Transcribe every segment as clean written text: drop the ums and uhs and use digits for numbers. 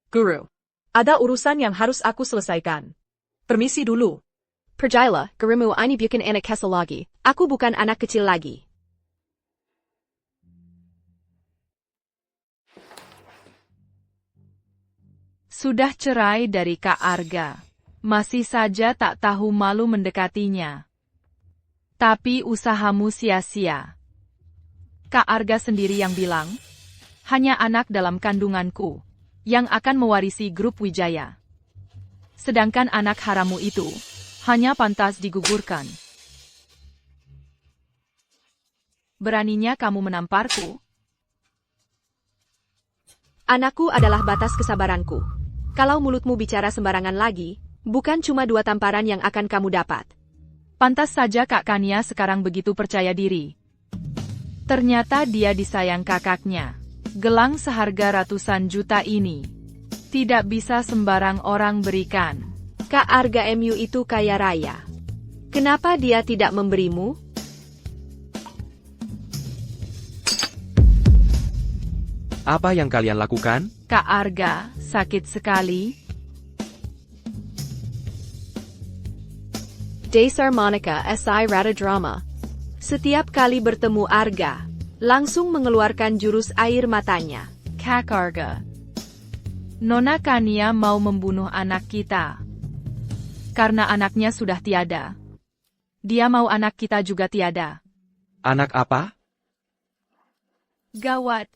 Guru. Ada urusan yang harus aku selesaikan. Permisi dulu. Percayalah, gurumu ini bukan anak kecil lagi. Aku bukan anak kecil lagi. Sudah cerai dari Kak Arga. Masih saja tak tahu malu mendekatinya. Tapi usahamu sia-sia. Kak Arga sendiri yang bilang, hanya anak dalam kandunganku yang akan mewarisi grup Wijaya. Sedangkan anak haramu itu hanya pantas digugurkan. Beraninya kamu menamparku? Anakku adalah batas kesabaranku. Kalau mulutmu bicara sembarangan lagi, bukan cuma 2 tamparan yang akan kamu dapat. Pantas saja Kak Kania sekarang begitu percaya diri. Ternyata dia disayang kakaknya. Gelang seharga ratusan juta ini tidak bisa sembarang orang berikan. Kak Arga MU itu kaya raya. Kenapa dia tidak memberimu? Apa yang kalian lakukan? Kak Arga, sakit sekali. Dasar Monica SI Rada Drama. Setiap kali bertemu Arga, langsung mengeluarkan jurus air matanya. Kak Arga. Nona Kania mau membunuh anak kita. Karena anaknya sudah tiada. Dia mau anak kita juga tiada. Anak apa? Gawat.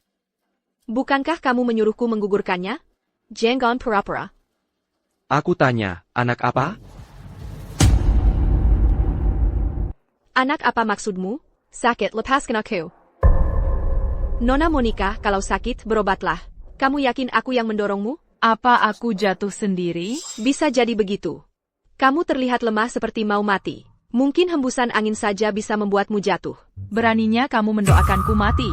Bukankah kamu menyuruhku menggugurkannya? Jangan pura-pura. Aku tanya, anak apa? Anak apa maksudmu? Sakit, lepaskan aku. Nona Monica, kalau sakit, berobatlah. Kamu yakin aku yang mendorongmu? Apa aku jatuh sendiri? Bisa jadi begitu. Kamu terlihat lemah seperti mau mati. Mungkin hembusan angin saja bisa membuatmu jatuh. Beraninya kamu mendoakanku mati.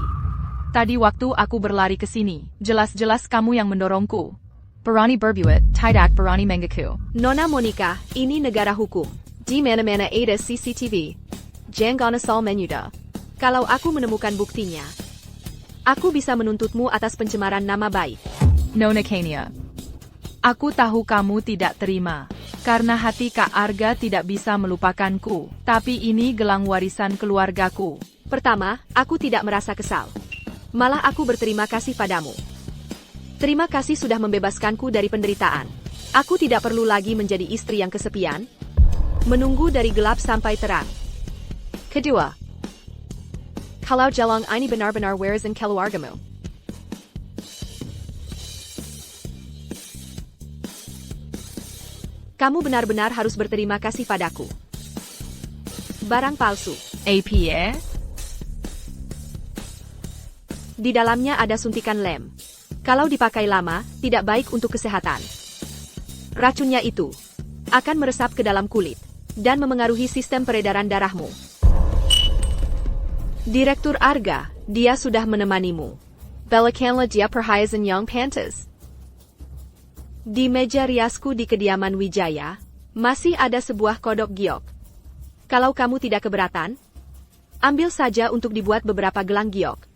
Tadi waktu aku berlari ke sini, jelas-jelas kamu yang mendorongku. Berani berbuat, tidak berani mengaku. Nona Monica, ini negara hukum. Di mana-mana ada CCTV. Jangan asal menyudah. Kalau aku menemukan buktinya, aku bisa menuntutmu atas pencemaran nama baik. Nona Kania. Aku tahu kamu tidak terima. Karena hati Kak Arga tidak bisa melupakanku. Tapi ini gelang warisan keluargaku. Pertama, aku tidak merasa kesal. Malah aku berterima kasih padamu. Terima kasih sudah membebaskanku dari penderitaan. Aku tidak perlu lagi menjadi istri yang kesepian. Menunggu dari gelap sampai terang. Kedua, kalau jalang ini benar-benar warisan keluargamu. Kamu benar-benar harus berterima kasih padaku. Barang palsu. APA? Di dalamnya ada suntikan lem. Kalau dipakai lama, tidak baik untuk kesehatan. Racunnya itu akan meresap ke dalam kulit dan memengaruhi sistem peredaran darahmu. Direktur Arga, dia sudah menemanimu. Belakanlah dia perhiasan yang pantas. Di meja riasku di kediaman Wijaya, masih ada sebuah kodok giok. Kalau kamu tidak keberatan, ambil saja untuk dibuat beberapa gelang giok.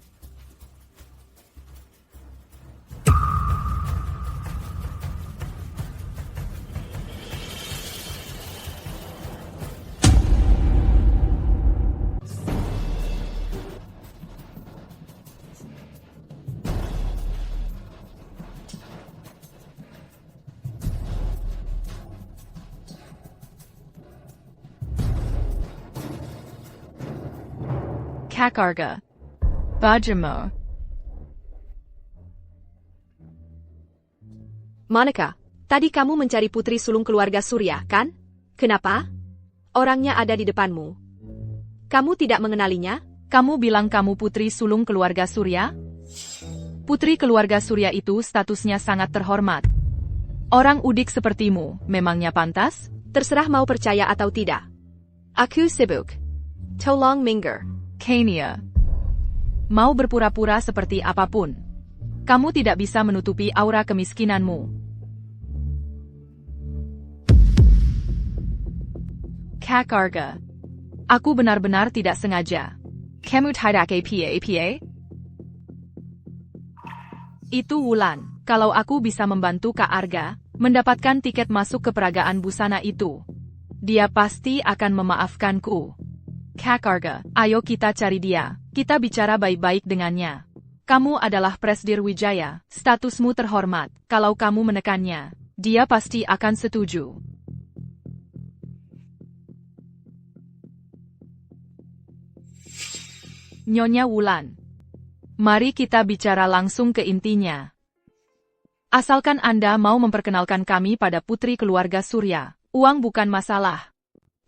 Kak Arga. Bajamo. Monica, tadi kamu mencari putri sulung keluarga Surya, kan? Kenapa? Orangnya ada di depanmu. Kamu tidak mengenalinya? Kamu bilang kamu putri sulung keluarga Surya? Putri keluarga Surya itu statusnya sangat terhormat. Orang udik sepertimu, memangnya pantas? Terserah mau percaya atau tidak. Aku sibuk. Tolong minggir. Kania. Mau berpura-pura seperti apapun. Kamu tidak bisa menutupi aura kemiskinanmu. Kak Arga. Aku benar-benar tidak sengaja. Kamu tidak apa? Itu Wulan. kalau aku bisa membantu Kak Arga mendapatkan tiket masuk ke peragaan busana itu, dia pasti akan memaafkanku. Kak Arga, ayo kita cari dia. Kita bicara baik-baik dengannya. Kamu adalah Presdir Wijaya, statusmu terhormat. Kalau kamu menekannya, dia pasti akan setuju. Nyonya Wulan, mari kita bicara langsung ke intinya. Asalkan Anda mau memperkenalkan kami pada putri keluarga Surya, uang bukan masalah.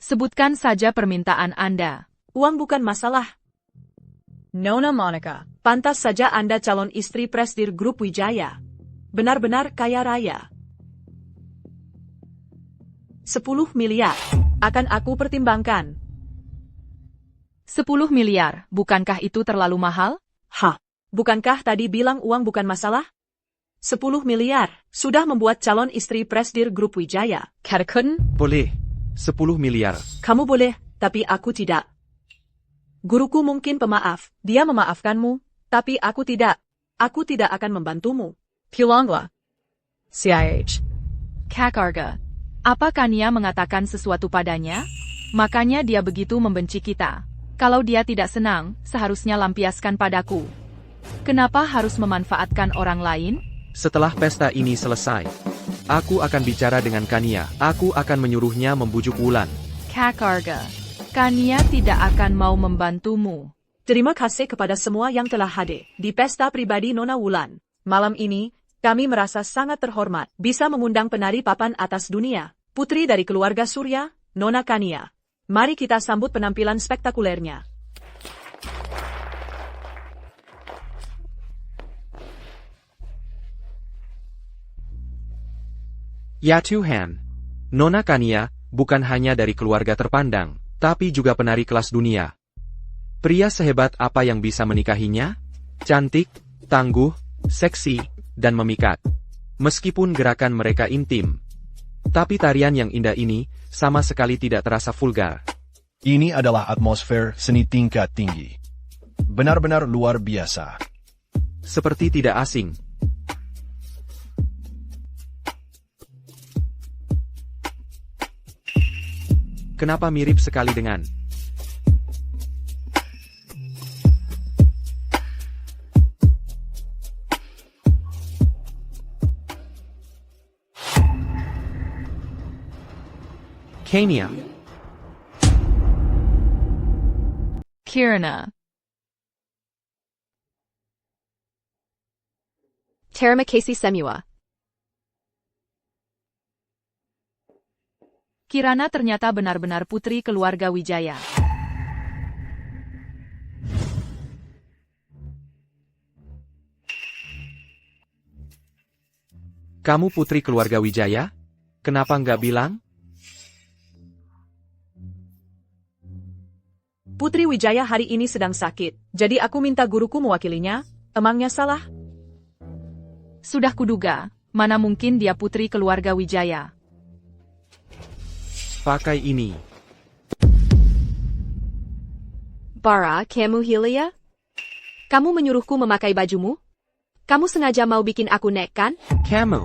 Sebutkan saja permintaan Anda. Uang bukan masalah. Nona Monica, pantas saja Anda calon istri Presdir Grup Wijaya. Benar-benar kaya raya. 10 miliar. Akan aku pertimbangkan. 10 miliar, bukankah itu terlalu mahal? Hah, bukankah tadi bilang uang bukan masalah? 10 miliar, sudah membuat calon istri Presdir Grup Wijaya. Katakan? Boleh. 10 miliar. Kamu boleh, tapi aku tidak. Guruku mungkin pemaaf, dia memaafkanmu, tapi aku tidak. Aku tidak akan membantumu. Pulanglah. CIH. Kak Arga, apa Kania mengatakan sesuatu padanya? Makanya dia begitu membenci kita. Kalau dia tidak senang, seharusnya lampiaskan padaku. Kenapa harus memanfaatkan orang lain? Setelah pesta ini selesai, aku akan bicara dengan Kania. Aku akan menyuruhnya membujuk Wulan. Kak Arga, Kania tidak akan mau membantumu. Terima kasih kepada semua yang telah hadir di pesta pribadi Nona Wulan. Malam ini, kami merasa sangat terhormat bisa mengundang penari papan atas dunia, putri dari keluarga Surya, Nona Kania. Mari kita sambut penampilan spektakulernya. Ya Tuhan, Nona Kania bukan hanya dari keluarga terpandang, tapi juga penari kelas dunia. Pria sehebat apa yang bisa menikahinya? Cantik, tangguh, seksi, dan memikat. Meskipun gerakan mereka intim, tapi tarian yang indah ini sama sekali tidak terasa vulgar. Ini adalah atmosfer seni tingkat tinggi. Benar-benar luar biasa. Seperti tidak asing. Kenapa mirip sekali dengan Kania? Kirana. Terima kasih semua. Kirana ternyata benar-benar putri keluarga Wijaya. Kamu putri keluarga Wijaya? Kenapa nggak bilang? Putri Wijaya hari ini sedang sakit, jadi aku minta guruku mewakilinya. Emangnya salah? Sudah kuduga, mana mungkin dia putri keluarga Wijaya. Pakai ini. Bara, kamu Hilya? Kamu menyuruhku memakai bajumu? Kamu sengaja mau bikin aku nek kan? Kamu.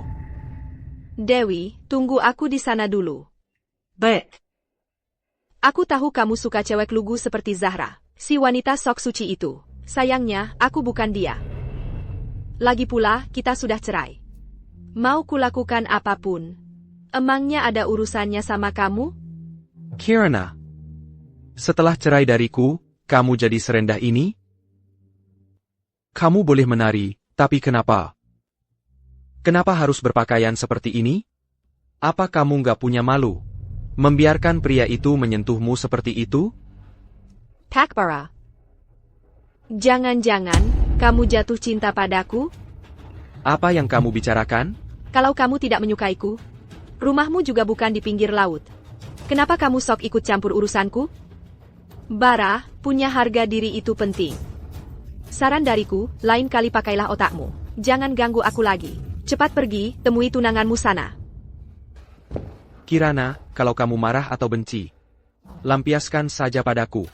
Dewi, tunggu aku di sana dulu. Baik. Aku tahu kamu suka cewek lugu seperti Zahra, si wanita sok suci itu. Sayangnya, aku bukan dia. Lagi pula, kita sudah cerai. Mau kulakukan apapun. Emangnya ada urusannya sama kamu? Kirana. Setelah cerai dariku, kamu jadi serendah ini? Kamu boleh menari, tapi kenapa? Kenapa harus berpakaian seperti ini? Apa kamu nggak punya malu? Membiarkan pria itu menyentuhmu seperti itu? Pak Bara. Jangan-jangan, kamu jatuh cinta padaku? Apa yang kamu bicarakan? Kalau kamu tidak menyukaiku, rumahmu juga bukan di pinggir laut. Kenapa kamu sok ikut campur urusanku? Bara, punya harga diri itu penting. Saran dariku, lain kali pakailah otakmu. Jangan ganggu aku lagi. Cepat pergi, temui tunanganmu sana. Kirana, kalau kamu marah atau benci, lampiaskan saja padaku.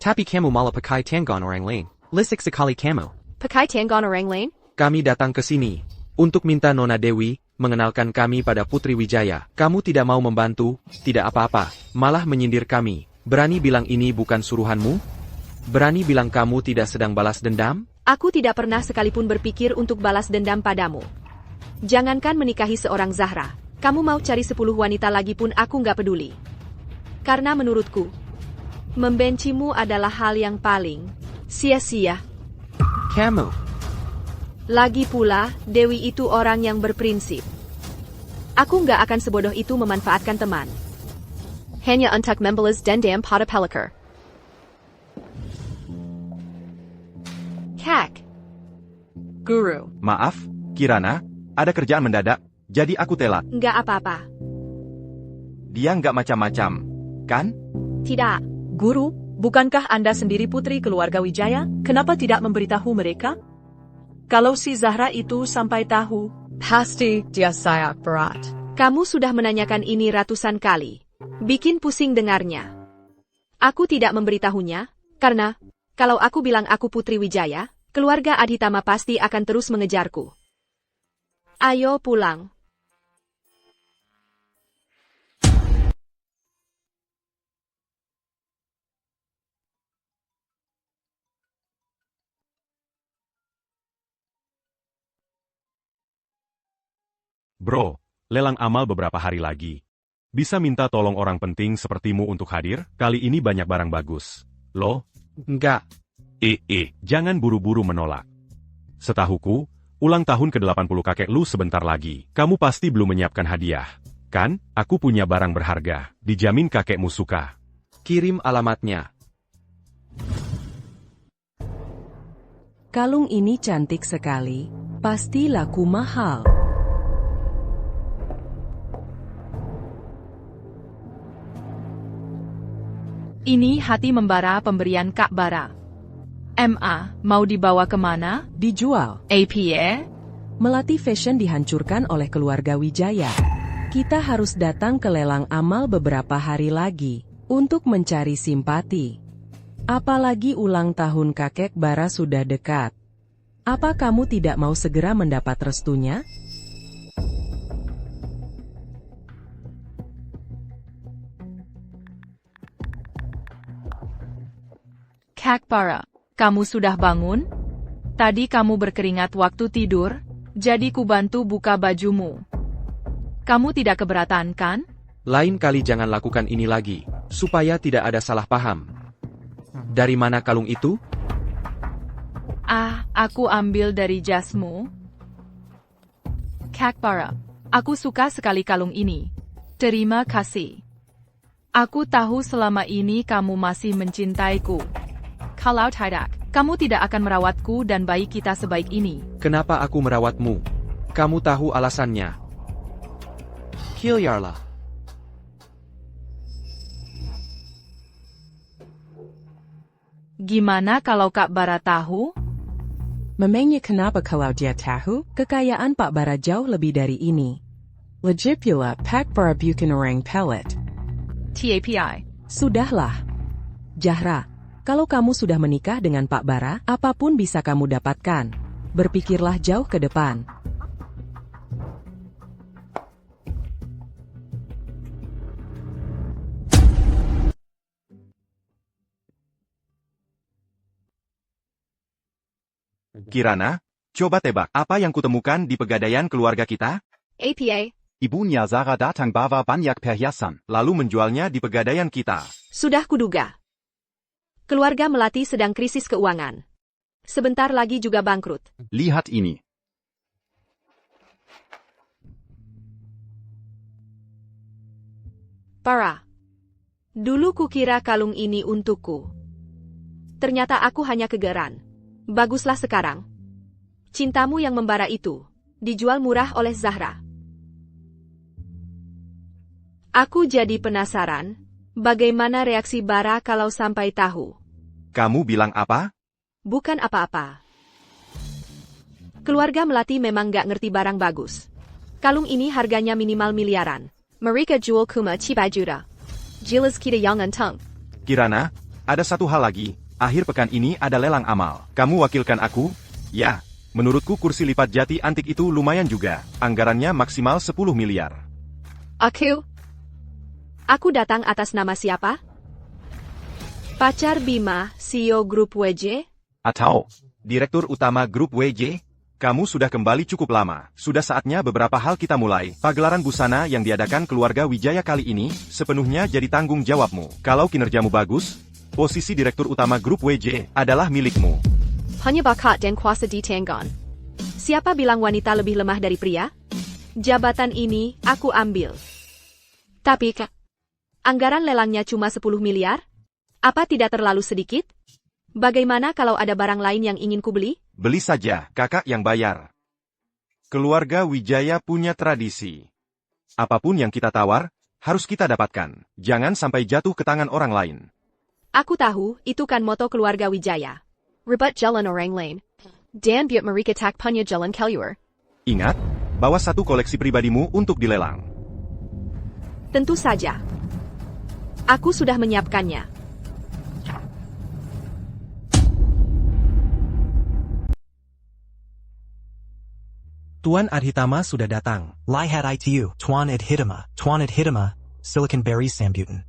Tapi kamu malah pakai tanggon orang lain. Lisik sekali kamu. Pakai tanggon orang lain? Kami datang ke sini Untuk minta Nona Dewi mengenalkan kami pada Putri Wijaya. Kamu tidak mau membantu, tidak apa-apa, malah menyindir kami. Berani bilang ini bukan suruhanmu? Berani bilang kamu tidak sedang balas dendam? Aku tidak pernah sekalipun berpikir untuk balas dendam padamu. Jangankan menikahi seorang Zahra, kamu mau cari 10 wanita lagi pun aku nggak peduli. Karena menurutku, membencimu adalah hal yang paling sia-sia. Kamu. Lagi pula, Dewi itu orang yang berprinsip. Aku nggak akan sebodoh itu memanfaatkan teman. Hanya untuk membalas dendam pada pelakar. Kak. Guru. Maaf, Kirana, ada kerjaan mendadak, jadi aku telat. Nggak apa-apa. Dia nggak macam-macam, kan? Tidak. Guru, bukankah Anda sendiri putri keluarga Wijaya? Kenapa tidak memberitahu mereka? Kalau si Zahra itu sampai tahu, pasti dia sangat berat. Kamu sudah menanyakan ini ratusan kali. Bikin pusing dengarnya. Aku tidak memberitahunya, karena kalau aku bilang aku Putri Wijaya, keluarga Adhitama pasti akan terus mengejarku. Ayo pulang. Bro, lelang amal beberapa hari lagi. Bisa minta tolong orang penting sepertimu untuk hadir? Kali ini banyak barang bagus. Loh? Enggak. Jangan buru-buru menolak. Setahuku, ulang tahun ke-80 kakek lu sebentar lagi. Kamu pasti belum menyiapkan hadiah. Kan, aku punya barang berharga. Dijamin kakekmu suka. Kirim alamatnya. Kalung ini cantik sekali, pasti laku mahal. Ini hati membara pemberian Kak Bara. MA, mau dibawa kemana? Dijual. APA? Melati Fashion dihancurkan oleh keluarga Wijaya. Kita harus datang ke lelang amal beberapa hari lagi untuk mencari simpati. Apalagi ulang tahun kakek Bara sudah dekat. Apa kamu tidak mau segera mendapat restunya? Kak Bara, kamu sudah bangun? Tadi kamu berkeringat waktu tidur, jadi ku bantu buka bajumu. Kamu tidak keberatan kan? Lain kali jangan lakukan ini lagi, supaya tidak ada salah paham. Dari mana kalung itu? Aku ambil dari jasmu. Kak Bara, aku suka sekali kalung ini. Terima kasih. Aku tahu selama ini kamu masih mencintaiku. Kalau tidak, kamu tidak akan merawatku dan bayi kita sebaik ini. Kenapa aku merawatmu? Kamu tahu alasannya. Kilyarla. Gimana kalau Kak Bara tahu? Memangnya kenapa kalau dia tahu? Kekayaan Pak Bara jauh lebih dari ini. Lagi pula Pak Bara bukan orang pelit. TAPI. Sudahlah. Zahra, kalau kamu sudah menikah dengan Pak Bara, apapun bisa kamu dapatkan. Berpikirlah jauh ke depan. Kirana, coba tebak apa yang kutemukan di pegadaian keluarga kita? APA. Ibunya Zahra datang bawa banyak perhiasan, lalu menjualnya di pegadaian kita. Sudah kuduga. Keluarga Melati sedang krisis keuangan. Sebentar lagi juga bangkrut. Lihat ini. Para. Dulu kukira kalung ini untukku. Ternyata aku hanya kegeran. Baguslah sekarang. Cintamu yang membara itu dijual murah oleh Zahra. Aku jadi penasaran, bagaimana reaksi Bara kalau sampai tahu? Kamu bilang apa? Bukan apa-apa. Keluarga Melati memang gak ngerti barang bagus. Kalung ini harganya minimal miliaran. Mereka jual cuma cibai juta. Jelas kita yang untung. Kirana, ada satu hal lagi. Akhir pekan ini ada lelang amal. Kamu wakilkan aku? Ya, Menurutku kursi lipat jati antik itu lumayan juga. Anggarannya maksimal 10 miliar. Aku datang atas nama siapa? Pacar Bima, CEO Grup WJ? Atau, Direktur Utama Grup WJ? Kamu sudah kembali cukup lama. Sudah saatnya beberapa hal kita mulai. Pagelaran busana yang diadakan keluarga Wijaya kali ini, sepenuhnya jadi tanggung jawabmu. Kalau kinerjamu bagus, posisi Direktur Utama Grup WJ adalah milikmu. Hanya bakat dan kuasa di tangan. Siapa bilang wanita lebih lemah dari pria? Jabatan ini, aku ambil. Tapi, anggaran lelangnya cuma 10 miliar? Apa tidak terlalu sedikit? Bagaimana kalau ada barang lain yang ingin kubeli? Beli saja, kakak yang bayar. Keluarga Wijaya punya tradisi. Apapun yang kita tawar, harus kita dapatkan. Jangan sampai jatuh ke tangan orang lain. Aku tahu, itu kan moto keluarga Wijaya. Rebut jalan orang lain. Dan biar mereka tak punya jalan keluar. Ingat, bawa satu koleksi pribadimu untuk dilelang. Tentu saja. Aku sudah menyiapkannya. Tuan Adhitama sudah datang. Lihat ITU, Tuan Adhitama, Silicon Berry Sambutan.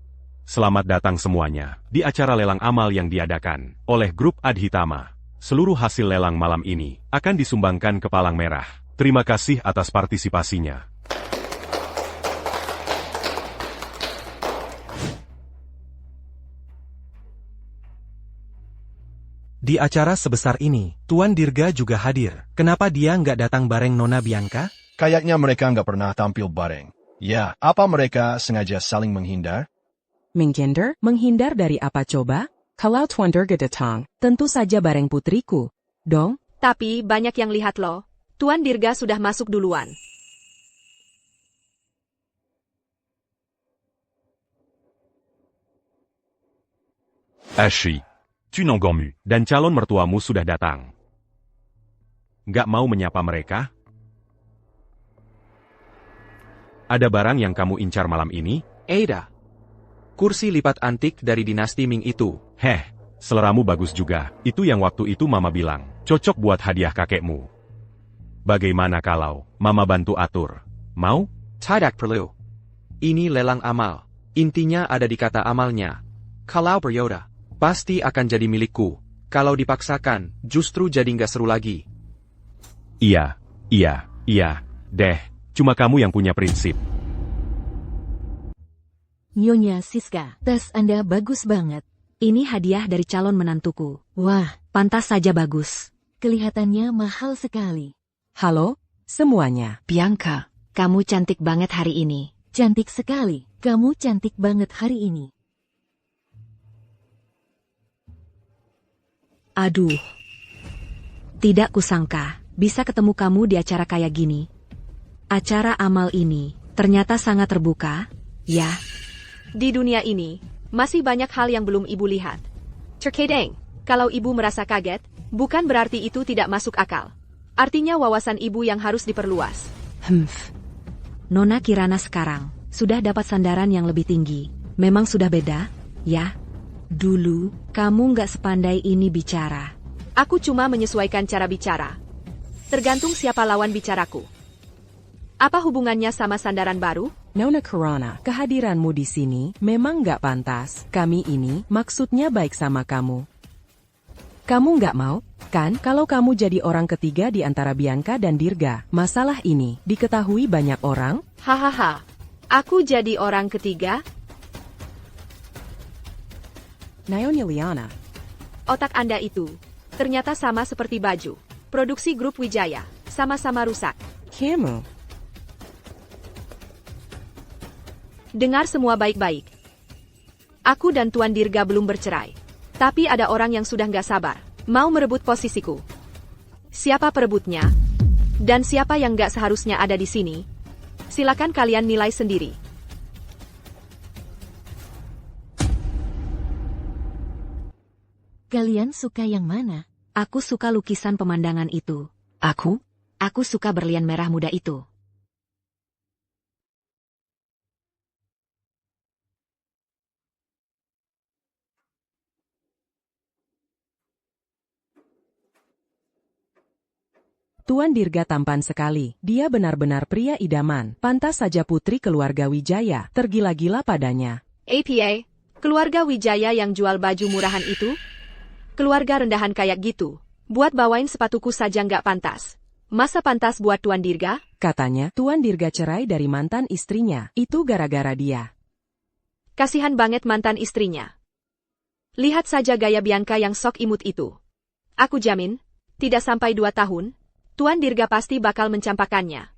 Selamat datang semuanya di acara lelang amal yang diadakan oleh Grup Adhitama. Seluruh hasil lelang malam ini akan disumbangkan ke Palang Merah. Terima kasih atas partisipasinya. Di acara sebesar ini, Tuan Dirga juga hadir. Kenapa dia nggak datang bareng Nona Bianca? Kayaknya mereka nggak pernah tampil bareng. Ya, apa mereka sengaja saling menghindar? Menghindar? Menghindar dari apa coba? Kalau Tuan Dirga datang, tentu saja bareng putriku. Dong? Tapi banyak yang lihat loh. Tuan Dirga sudah masuk duluan. Ashi, Cunonggomu, dan calon mertuamu sudah datang. Nggak mau menyapa mereka? Ada barang yang kamu incar malam ini? Ada. Kursi lipat antik dari dinasti Ming itu. Seleramu bagus juga. Itu yang waktu itu Mama bilang. Cocok buat hadiah kakekmu. Bagaimana kalau Mama bantu atur? Mau? Tidak perlu. Ini lelang amal. Intinya ada di kata amalnya. Kalau beryoda, pasti akan jadi milikku. Kalau dipaksakan, justru jadi nggak seru lagi. Iya. Deh, cuma kamu yang punya prinsip. Nyonya Siska, tas Anda bagus banget. Ini hadiah dari calon menantuku. Wah, Pantas saja bagus. kelihatannya mahal sekali. Halo, semuanya. Bianca, kamu cantik banget hari ini. Cantik sekali. Kamu cantik banget hari ini. Aduh. Tidak kusangka, bisa ketemu kamu di acara kayak gini. Acara amal ini, ternyata sangat terbuka, ya. Di dunia ini, masih banyak hal yang belum ibu lihat. Terkadang, kalau ibu merasa kaget, bukan berarti itu tidak masuk akal. Artinya wawasan ibu yang harus diperluas. Nona Kirana sekarang, sudah dapat sandaran yang lebih tinggi. Memang sudah beda, ya. Dulu, kamu nggak sepandai ini bicara. Aku cuma menyesuaikan cara bicara. Tergantung siapa lawan bicaraku. Apa hubungannya sama sandaran baru? Nona Kirana, kehadiranmu di sini memang nggak pantas. Kami ini maksudnya baik sama kamu. Kamu nggak mau, kan, kalau kamu jadi orang ketiga di antara Bianca dan Dirga. Masalah ini diketahui banyak orang. Hahaha, aku jadi orang ketiga? Naomi Liana. Otak Anda itu, ternyata sama seperti baju. Produksi Grup Wijaya, sama-sama rusak. Kamu. Dengar semua baik-baik. Aku dan Tuan Dirga belum bercerai. Tapi ada orang yang sudah nggak sabar, mau merebut posisiku. Siapa perebutnya? Dan siapa yang nggak seharusnya ada di sini? Silakan kalian nilai sendiri. Kalian suka yang mana? Aku suka lukisan pemandangan itu. Aku? Aku suka berlian merah muda itu. Tuan Dirga tampan sekali. Dia benar-benar pria idaman. Pantas saja putri keluarga Wijaya tergila-gila padanya. APA, keluarga Wijaya yang jual baju murahan itu? Keluarga rendahan kayak gitu. Buat bawain sepatuku saja nggak pantas. Masa pantas buat Tuan Dirga? Katanya, Tuan Dirga cerai dari mantan istrinya. Itu gara-gara dia. Kasihan banget mantan istrinya. Lihat saja gaya Bianca yang sok imut itu. Aku jamin, tidak sampai 2 tahun, Tuan Dirga pasti bakal mencampakannya.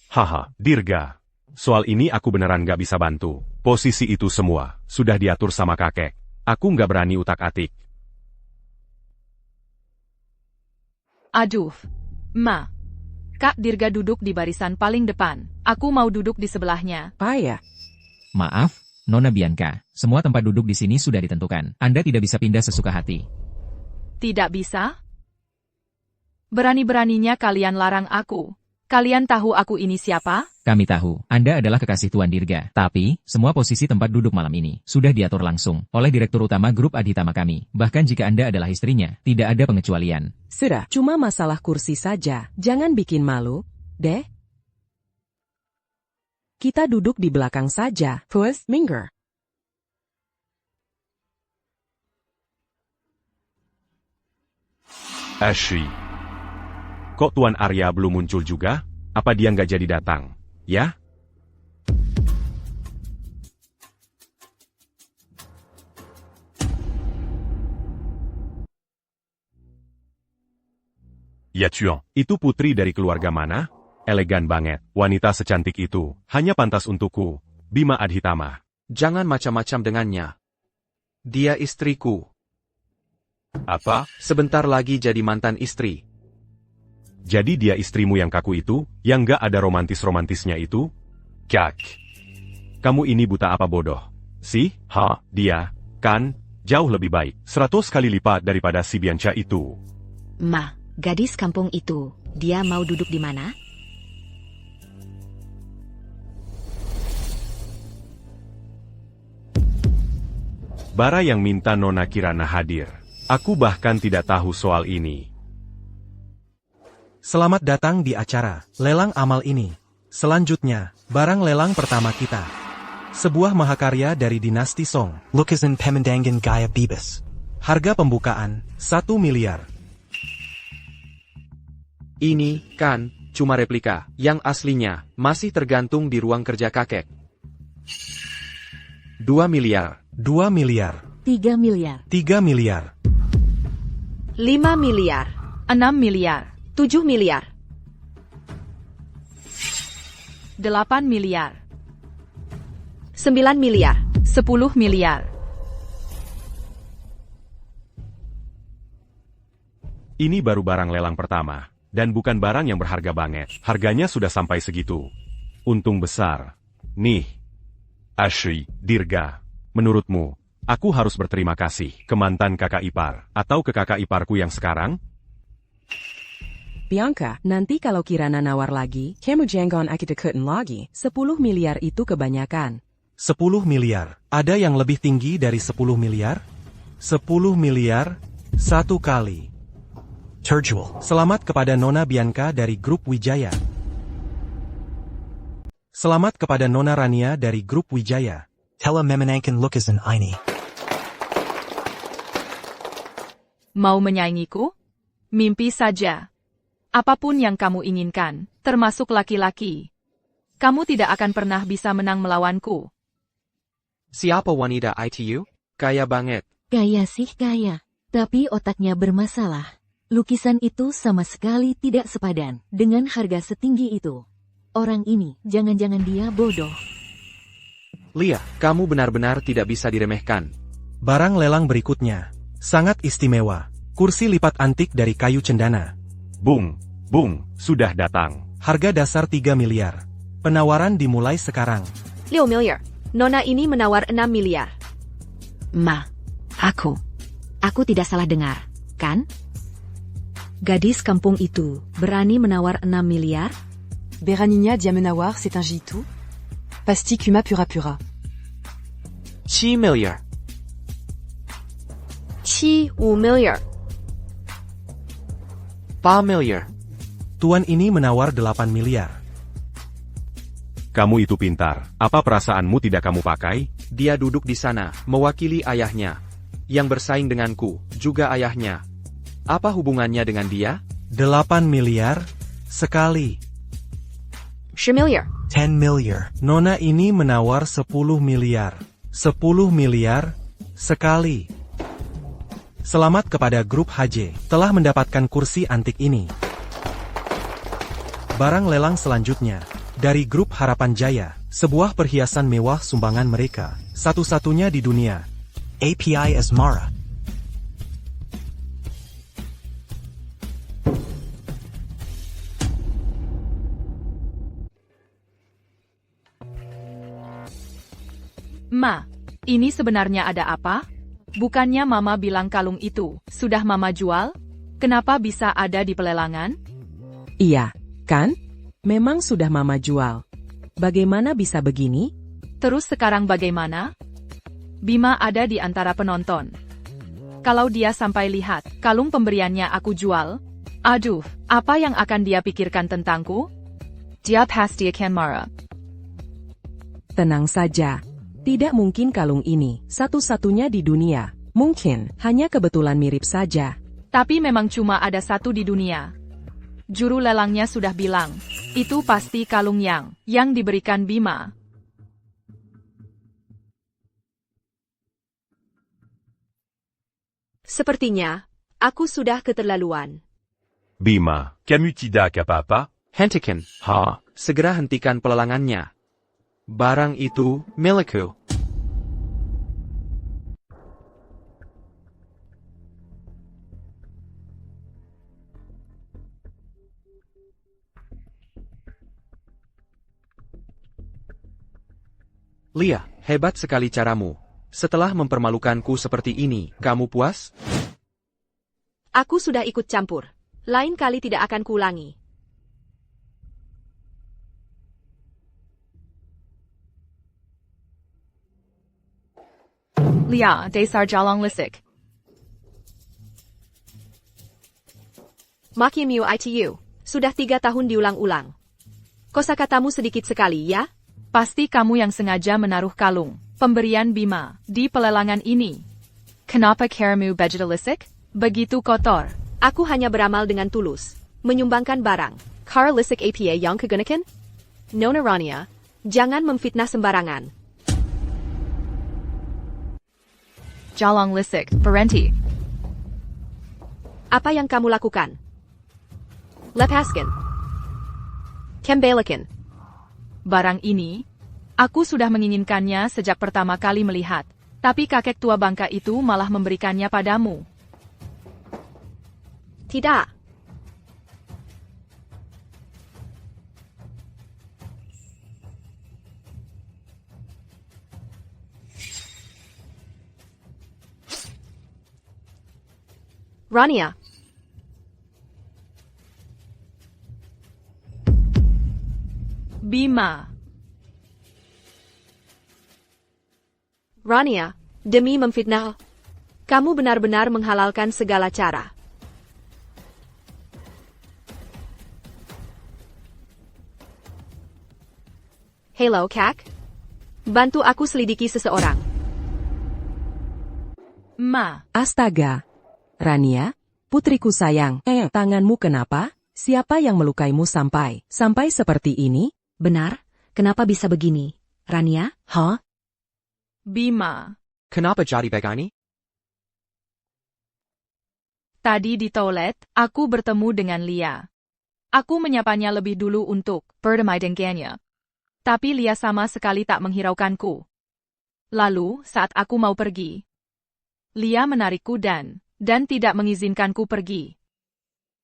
Haha, Dirga. Soal ini aku beneran gak bisa bantu. Posisi itu semua sudah diatur sama kakek. Aku gak berani utak-atik. Aduh, Ma. Kak Dirga duduk di barisan paling depan. Aku mau duduk di sebelahnya. Payah. Maaf, Nona Bianca. Semua tempat duduk di sini sudah ditentukan. Anda tidak bisa pindah sesuka hati. Tidak bisa? Berani-beraninya kalian larang aku. Kalian tahu aku ini siapa? Kami tahu, Anda adalah kekasih Tuan Dirga. Tapi, semua posisi tempat duduk malam ini sudah diatur langsung oleh Direktur Utama Grup Adhitama kami. Bahkan jika Anda adalah istrinya, tidak ada pengecualian. Sudah, cuma masalah kursi saja. Jangan bikin malu, deh. Kita duduk di belakang saja. First, minggir. Ashley. Kok Tuan Arya belum muncul juga? Apa dia nggak jadi datang? Ya? Ya Chuan, itu putri dari keluarga mana? Elegan banget, wanita secantik itu, hanya pantas untukku. Bima Adhitama. Jangan macam-macam dengannya. Dia istriku. Apa? Sebentar lagi jadi mantan istri. Jadi dia istrimu yang kaku itu, yang gak ada romantis-romantisnya itu? Kyak. Kamu ini buta apa bodoh? Dia, kan, jauh lebih baik, 100 kali lipat daripada si Bianca itu. Ma, gadis kampung itu, dia mau duduk di mana? Bara yang minta Nona Kirana hadir. Aku bahkan tidak tahu soal ini. Selamat datang di acara lelang amal ini. Selanjutnya, barang lelang pertama kita. Sebuah mahakarya dari dinasti Song. Lukisan Pemandangan Gaya Bebas. Harga pembukaan, 1 miliar. Ini, kan, cuma replika. Yang aslinya, masih tergantung di ruang kerja kakek. 2 miliar. 2 miliar. 3 miliar. 3 miliar. 5 miliar. 6 miliar. 7 miliar. 8 miliar. 9 miliar. 10 miliar. Ini baru barang lelang pertama. Dan bukan barang yang berharga banget. Harganya sudah sampai segitu. Untung besar. Nih. Ashley, Dirga. Menurutmu, aku harus berterima kasih ke mantan kakak ipar, atau ke kakak iparku yang sekarang? Bianca, nanti kalau Kirana nawar lagi, kamu jangan aku deketin lagi. 10 miliar itu kebanyakan. 10 miliar. Ada yang lebih tinggi dari 10 miliar? 10 miliar, 1 kali. Terjual. Selamat kepada Nona Bianca dari Grup Wijaya. Selamat kepada Nona Rania dari Grup Wijaya. Tela Memenangkan Lukisan ini. Mau menyaingiku? Mimpi saja. Apapun yang kamu inginkan, termasuk laki-laki. Kamu tidak akan pernah bisa menang melawanku. Siapa wanita ITU? Kaya banget. Gaya sih gaya. Tapi otaknya bermasalah. Lukisan itu sama sekali tidak sepadan dengan harga setinggi itu. Orang ini, jangan-jangan dia bodoh. Lia, kamu benar-benar tidak bisa diremehkan. Barang lelang berikutnya. Sangat istimewa. Kursi lipat antik dari kayu cendana. Bung, sudah datang. Harga dasar 3 miliar. Penawaran dimulai sekarang. 6 miliar. Nona ini menawar 6 miliar. Ma, aku tidak salah dengar, kan? Gadis kampung itu berani menawar 6 miliar? Beranina Diamenawar, c'est un Jitu. Pasti Kuma Pura Pura. 7 miliar. 5 miliar. Familiar. Tuan ini menawar 8 miliar. Kamu itu pintar. Apa perasaanmu tidak kamu pakai? Dia duduk di sana, mewakili ayahnya. Yang bersaing denganku, juga ayahnya. Apa hubungannya dengan dia? 8 miliar? Sekali. 10 miliar. 10 miliar. Nona ini menawar 10 miliar. 10 miliar? Sekali. Selamat kepada grup HJ, telah mendapatkan kursi antik ini. Barang lelang selanjutnya, dari grup Harapan Jaya, sebuah perhiasan mewah sumbangan mereka, satu-satunya di dunia. API Asmara. Ma, ini sebenarnya ada apa? Bukannya Mama bilang kalung itu sudah Mama jual? Kenapa bisa ada di pelelangan? Iya, kan? Memang sudah Mama jual. Bagaimana bisa begini? Terus sekarang bagaimana? Bima ada di antara penonton. Kalau dia sampai lihat kalung pemberiannya aku jual, aduh, apa yang akan dia pikirkan tentangku? Dia pasti akan marah. Tenang saja. Tidak mungkin kalung ini satu-satunya di dunia. Mungkin hanya kebetulan mirip saja. Tapi memang cuma ada satu di dunia. Juru lelangnya sudah bilang, itu pasti kalung yang diberikan Bima. Sepertinya, aku sudah keterlaluan. Bima, kamu tidak apa-apa? Hentikan. Ha? Segera hentikan pelelangannya. Barang itu milikku. Lia, hebat sekali caramu. Setelah mempermalukanku seperti ini, kamu puas? Aku sudah ikut campur. Lain kali tidak akan kuulangi. Lia, Desar Jalong Lisik. Makimu ITU. Sudah 3 tahun diulang-ulang. Kosakatamu sedikit sekali, ya? Pasti kamu yang sengaja menaruh kalung pemberian Bima di pelelangan ini. Kenapa karamu Vegeta Lisik? Begitu kotor. Aku hanya beramal dengan tulus. Menyumbangkan barang. Kara Lisik APA yang kegunakan? Nona Rania, jangan memfitnah sembarangan. Jalong Lisik, berhenti. Apa yang kamu lakukan? Lepaskan. Kembalikan. Barang ini, aku sudah menginginkannya sejak pertama kali melihat. Tapi kakek tua bangka itu malah memberikannya padamu. Tidak. Rania. Bima. Rania, demi memfitnah, kamu benar-benar menghalalkan segala cara. Hello, Kak. Bantu aku selidiki seseorang. Ma. Astaga. Rania, putriku sayang, tanganmu kenapa? Siapa yang melukaimu sampai seperti ini? Benar, kenapa bisa begini? Rania? Hah? Bima. Kenapa jadi begini? Tadi di toilet, aku bertemu dengan Lia. Aku menyapanya lebih dulu untuk berdamai dengannya. Tapi Lia sama sekali tak menghiraukanku. Lalu, saat aku mau pergi, Lia menarikku dan tidak mengizinkanku pergi.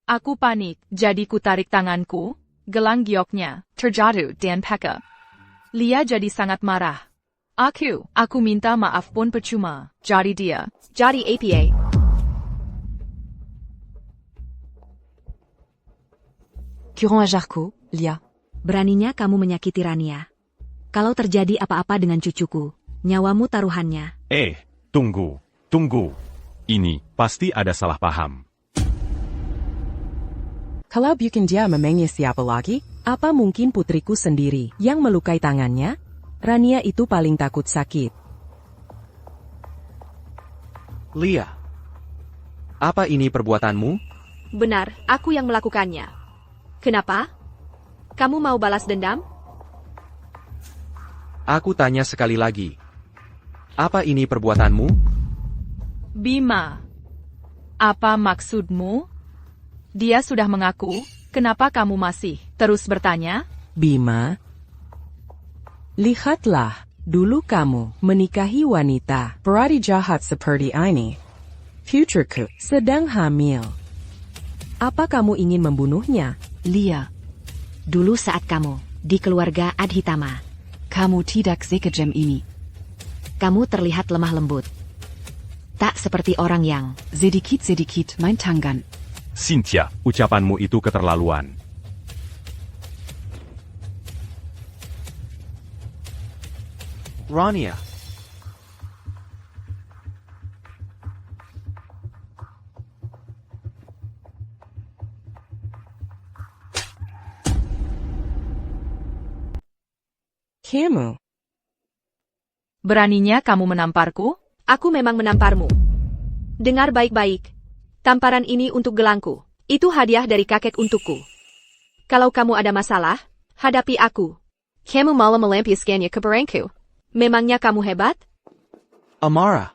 Aku panik, jadi ku tarik tanganku, gelang gioknya terjatuh dan peka. Lia jadi sangat marah. Aku minta maaf pun percuma, jadi dia. Jadi APA. Curant à Jarko, Lia. Beraninya kamu menyakiti Rania. Kalau terjadi apa-apa dengan cucuku, nyawamu taruhannya. Tunggu. Ini pasti ada salah paham. Kalau bukan dia memangnya siapa lagi? Apa mungkin putriku sendiri yang melukai tangannya? Rania itu paling takut sakit. Lia. Apa ini perbuatanmu? Benar, aku yang melakukannya. Kenapa? Kamu mau balas dendam? Aku tanya sekali lagi. Apa ini perbuatanmu? Bima. Apa maksudmu? Dia sudah mengaku, kenapa kamu masih terus bertanya? Bima, lihatlah, dulu kamu menikahi wanita berani jahat seperti ini. Futureku sedang hamil. Apa kamu ingin membunuhnya? Lia, dulu saat kamu di keluarga Adhitama, kamu tidak sekejam ini. kamu terlihat lemah lembut. Tak seperti orang yang Sedikit-sedikit main tangan. Cynthia, ucapanmu itu keterlaluan. Rania. Kamu. Beraninya kamu menamparku? Aku memang menamparmu. Dengar baik-baik. Tamparan ini untuk gelangku. Itu hadiah dari kakek untukku. Kalau kamu ada masalah, hadapi aku. Kamu malah melampiaskannya ke barangku. Memangnya kamu hebat? Amara.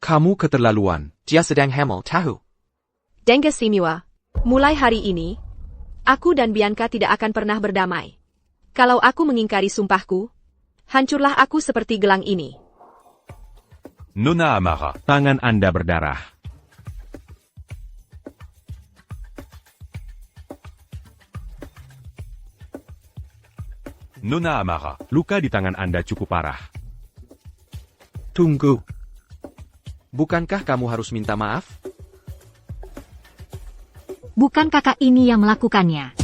Kamu keterlaluan. Dia sedang hamil, tahu. Denga Simua. Mulai hari ini, aku dan Bianca tidak akan pernah berdamai. Kalau aku mengingkari sumpahku, hancurlah aku seperti gelang ini. Nona Amara, tangan Anda berdarah. Nona Amara, luka di tangan Anda cukup parah. Tunggu. Bukankah kamu harus minta maaf? bukan kakak ini yang melakukannya.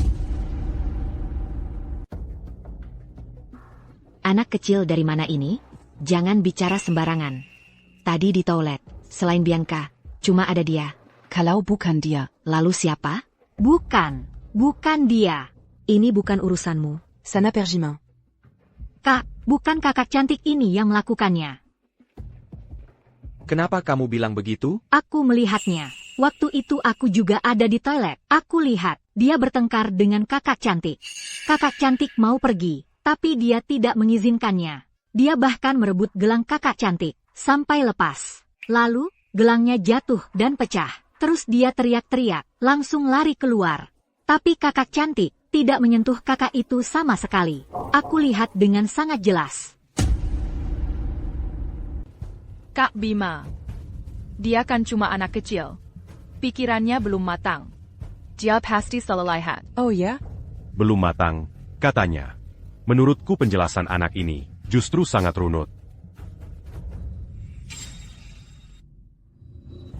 Anak kecil dari mana ini? Jangan bicara sembarangan. Tadi di toilet, selain Bianca, cuma ada dia. Kalau bukan dia, lalu siapa? Bukan dia. Ini bukan urusanmu. Sana Pergimin. Kak, bukan kakak cantik ini yang melakukannya. Kenapa kamu bilang begitu? Aku melihatnya. Waktu itu aku juga ada di toilet. Aku lihat, dia bertengkar dengan kakak cantik. Kakak cantik mau pergi, tapi dia tidak mengizinkannya. Dia bahkan merebut gelang kakak cantik, sampai lepas. Lalu, gelangnya jatuh dan pecah. Terus dia teriak-teriak, langsung lari keluar. Tapi kakak cantik tidak menyentuh kakak itu sama sekali. Aku lihat dengan sangat jelas. Kak Bima. Dia kan cuma anak kecil. Pikirannya belum matang. Dia pasti salah lihat. Oh ya? Belum matang, katanya. Menurutku penjelasan anak ini justru sangat runut.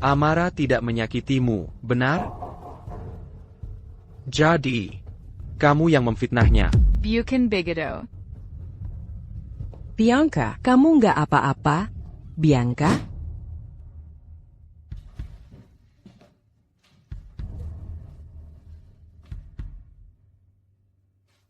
Amara tidak menyakitimu, benar? Jadi, kamu yang memfitnahnya. Bukan begitu. Bianca, kamu nggak apa-apa? Bianca?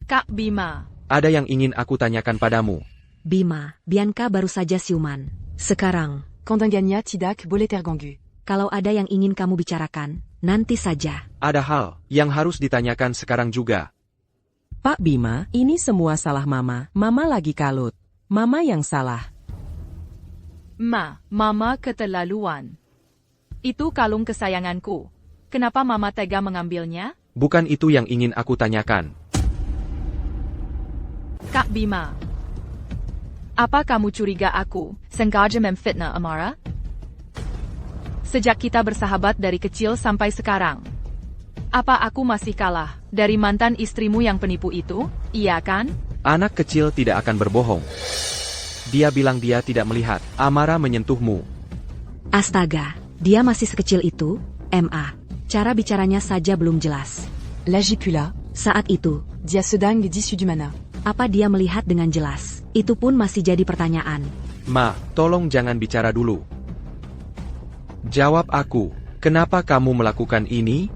Kak Bima. Ada yang ingin aku tanyakan padamu. Bima, Bianca baru saja siuman. Sekarang, Kondanganya tidak boleh terganggu. kalau ada yang ingin kamu bicarakan, nanti saja. Ada hal yang harus ditanyakan sekarang juga. Pak Bima, ini semua salah Mama. Mama lagi kalut. Mama yang salah. Mama keterlaluan. Itu kalung kesayanganku. Kenapa Mama tega mengambilnya? Bukan itu yang ingin aku tanyakan. Kak Bima. Apa kamu curiga aku sengaja memfitnah Amara? Sejak kita bersahabat dari kecil sampai sekarang. Apa aku masih kalah dari mantan istrimu yang penipu itu? Iya kan? Anak kecil tidak akan berbohong. Dia bilang dia tidak melihat Amara menyentuhmu. Astaga, dia masih sekecil itu? MA, cara bicaranya saja belum jelas. Lagi pula, Saat itu, dia sedang disu du mana. apa dia melihat dengan jelas? Itu pun masih jadi pertanyaan. Ma, tolong jangan bicara dulu. Jawab aku, kenapa kamu melakukan ini?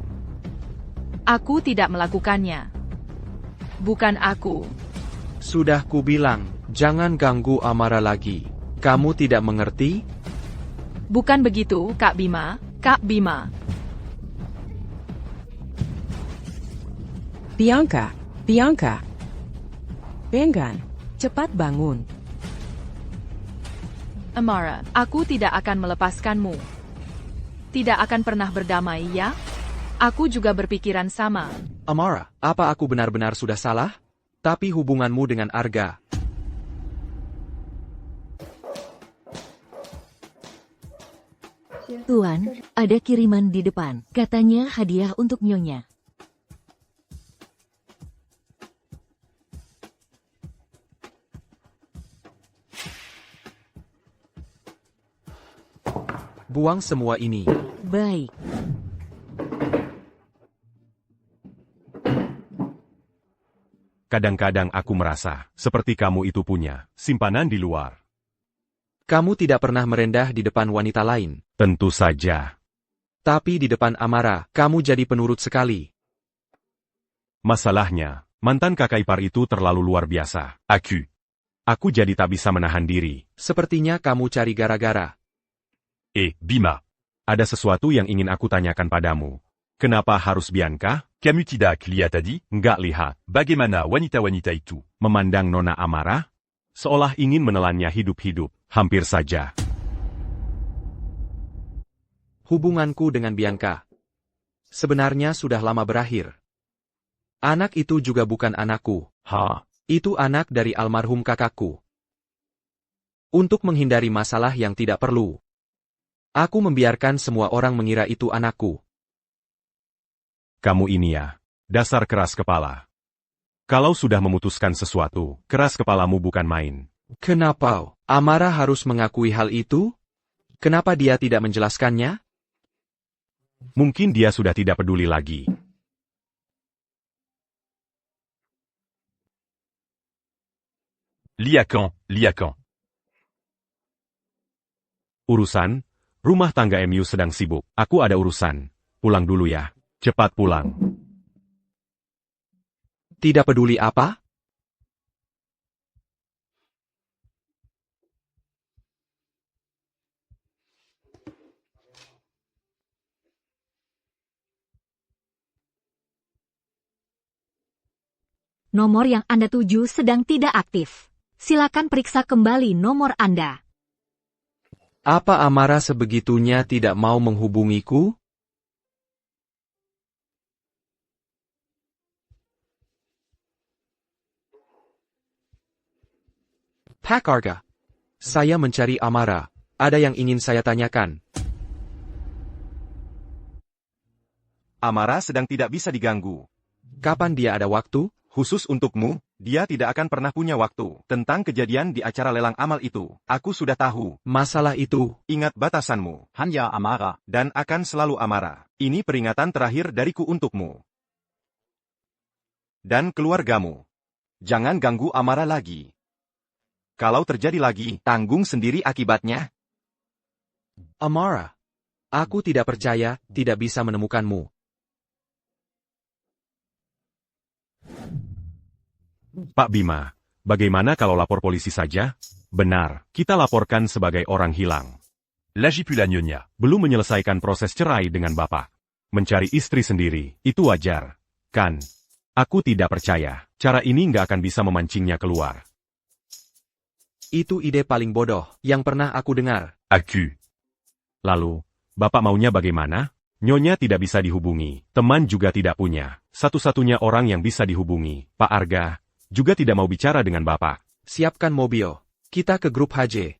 Aku tidak melakukannya. Bukan aku. Sudah kubilang, jangan ganggu Amara lagi. Kamu tidak mengerti? Bukan begitu, Kak Bima. Kak Bima. Bianca, Bianca. Bengan, cepat bangun. Amara, aku tidak akan melepaskanmu. Tidak akan pernah berdamai, ya? Aku juga berpikiran sama. Amara, apa aku benar-benar sudah salah? Tapi hubunganmu dengan Arga. Tuan, ada kiriman di depan. Katanya hadiah untuk Nyonya. Buang semua ini. Baik. Kadang-kadang aku merasa, seperti kamu itu punya simpanan di luar. Kamu tidak pernah merendah di depan wanita lain. Tentu saja. Tapi di depan Amara, kamu jadi penurut sekali. Masalahnya, mantan kakak ipar itu terlalu luar biasa. Aku jadi tak bisa menahan diri. Sepertinya kamu cari gara-gara. Bima. Ada sesuatu yang ingin aku tanyakan padamu. Kenapa harus Bianca? Kamu tidak lihat tadi? Enggak lihat. Bagaimana wanita-wanita itu? Memandang Nona Amara? Seolah ingin menelannya hidup-hidup. Hampir saja. Hubunganku dengan Bianca sebenarnya sudah lama berakhir. Anak itu juga bukan anakku. Itu anak dari almarhum kakakku. Untuk menghindari masalah yang tidak perlu, aku membiarkan semua orang mengira itu anakku. Kamu ini ya, dasar keras kepala. Kalau sudah memutuskan sesuatu, keras kepalamu bukan main. Kenapa Amara harus mengakui hal itu? Kenapa dia tidak menjelaskannya? Mungkin dia sudah tidak peduli lagi. Liakan. Urusan, rumah tangga MU sedang sibuk. Aku ada urusan. Pulang dulu ya. Cepat pulang. Tidak peduli apa? Nomor yang Anda tuju sedang tidak aktif. Silakan periksa kembali nomor Anda. Apa Amara sebegitunya tidak mau menghubungiku? Pak Arga. Saya mencari Amara. Ada yang ingin saya tanyakan. Amara sedang tidak bisa diganggu. Kapan dia ada waktu? Khusus untukmu, dia tidak akan pernah punya waktu. Tentang kejadian di acara lelang amal itu, aku sudah tahu. Masalah itu. Ingat batasanmu. Hanya Amara. Dan akan selalu Amara. Ini peringatan terakhir dariku untukmu. Dan keluargamu. Jangan ganggu Amara lagi. Kalau terjadi lagi, tanggung sendiri akibatnya. Amara. Aku tidak percaya, tidak bisa menemukanmu. Pak Bima, bagaimana kalau lapor polisi saja? Benar, kita laporkan sebagai orang hilang. Lagi pula Nyonya. Belum menyelesaikan proses cerai dengan Bapak. Mencari istri sendiri, itu wajar. Kan? Aku tidak percaya, cara ini nggak akan bisa memancingnya keluar. Itu ide paling bodoh yang pernah aku dengar. Lalu, Bapak maunya bagaimana? Nyonya tidak bisa dihubungi, teman juga tidak punya. Satu-satunya orang yang bisa dihubungi, Pak Arga, juga tidak mau bicara dengan Bapak. Siapkan mobil. Kita ke grup HJ.